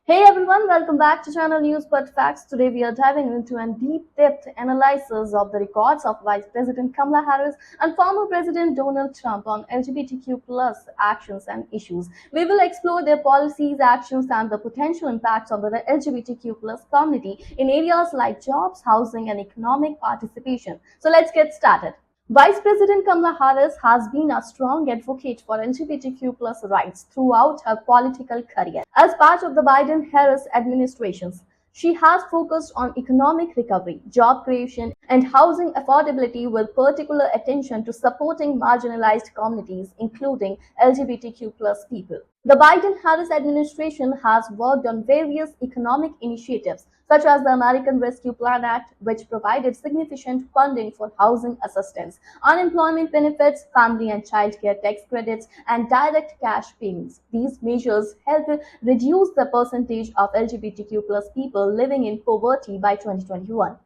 Hey everyone, welcome back to Channel News But Facts. Today we are diving into a deep-depth analysis of the records of Vice President Kamala Harris and former President Donald Trump on LGBTQ plus actions and issues. We will explore their policies, actions, and the potential impacts on the LGBTQ plus community in areas like jobs, housing, and economic participation. So let's get started. Vice President Kamala Harris has been a strong advocate for LGBTQ plus rights throughout her political career. As part of the Biden-Harris administrations, she has focused on economic recovery, job creation, and housing affordability with particular attention to supporting marginalized communities, including LGBTQ plus people. The Biden-Harris administration has worked on various economic initiatives, such as the American Rescue Plan Act, which provided significant funding for housing assistance, unemployment benefits, family and childcare tax credits, and direct cash payments. These measures helped reduce the percentage of LGBTQ plus people living in poverty by 2021.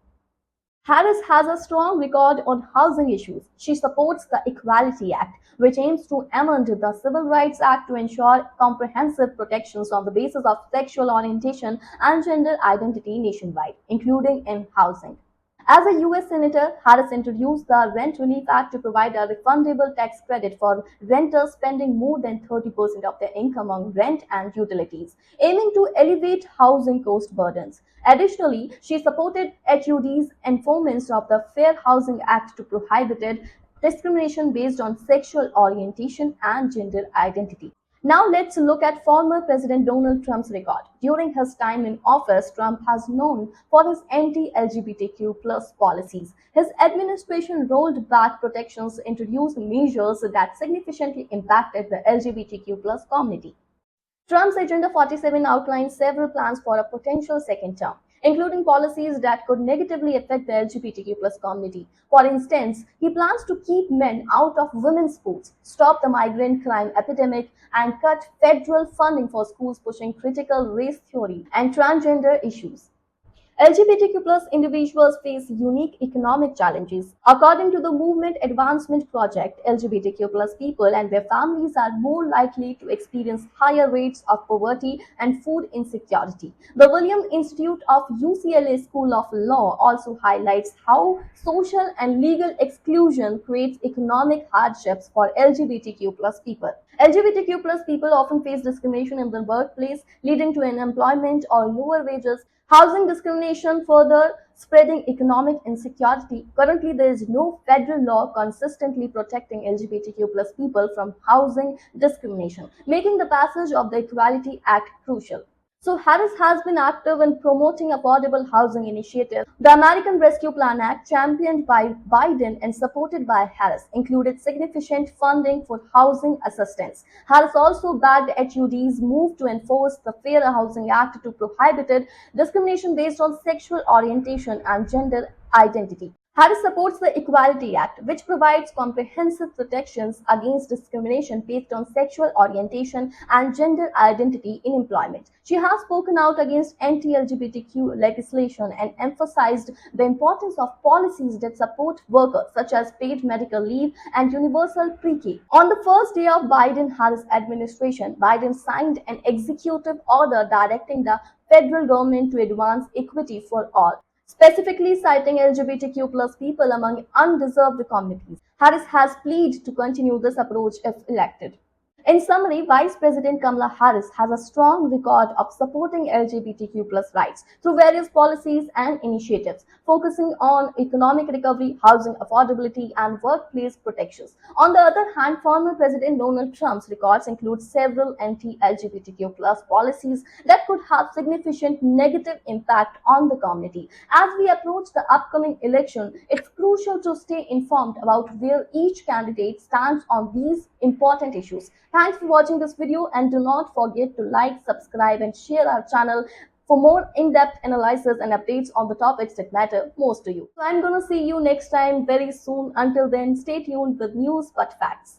Harris has a strong record on housing issues. She supports the Equality Act, which aims to amend the Civil Rights Act to ensure comprehensive protections on the basis of sexual orientation and gender identity nationwide, including in housing. As a U.S. Senator, Harris introduced the Rent Relief Act to provide a refundable tax credit for renters spending more than 30% of their income on rent and utilities, aiming to alleviate housing cost burdens. Additionally, she supported HUD's enforcement of the Fair Housing Act to prohibit discrimination based on sexual orientation and gender identity. Now let's look at former President Donald Trump's record. During his time in office, Trump has known for his anti-LGBTQ plus policies. His administration rolled back protections, introduced measures that significantly impacted the LGBTQ plus community. Trump's Agenda 47 outlines several plans for a potential second term, including policies that could negatively affect the LGBTQ plus community. For instance, he plans to keep men out of women's sports, stop the migrant crime epidemic, and cut federal funding for schools pushing critical race theory and transgender issues. LGBTQ plus individuals face unique economic challenges. According to the Movement Advancement Project, LGBTQ plus people and their families are more likely to experience higher rates of poverty and food insecurity. The Williams Institute of UCLA School of Law also highlights how social and legal exclusion creates economic hardships for LGBTQ plus people. LGBTQ plus people often face discrimination in the workplace, leading to unemployment or lower wages. Housing discrimination further spreading economic insecurity. Currently, there is no federal law consistently protecting LGBTQ plus people from housing discrimination, making the passage of the Equality Act crucial. So Harris has been active in promoting affordable housing initiatives. The American Rescue Plan Act, championed by Biden and supported by Harris, included significant funding for housing assistance. Harris also backed HUD's move to enforce the Fair Housing Act to prohibit discrimination based on sexual orientation and gender identity. Harris supports the Equality Act, which provides comprehensive protections against discrimination based on sexual orientation and gender identity in employment. She has spoken out against anti-LGBTQ legislation and emphasized the importance of policies that support workers, such as paid medical leave and universal pre-K. On the first day of Biden-Harris administration, Biden signed an executive order directing the federal government to advance equity for all, specifically citing LGBTQ plus people among undeserved communities. Harris has pleaded to continue this approach if elected. In summary, Vice President Kamala Harris has a strong record of supporting LGBTQ plus rights through various policies and initiatives, focusing on economic recovery, housing affordability, and workplace protections. On the other hand, former President Donald Trump's records include several anti-LGBTQ plus policies that could have significant negative impact on the community. As we approach the upcoming election, it's crucial to stay informed about where each candidate stands on these important issues. Thanks for watching this video, and do not forget to like, subscribe, and share our channel for more in-depth analysis and updates on the topics that matter most to you. So I'm going to see you next time very soon. Until then, stay tuned with News But Facts.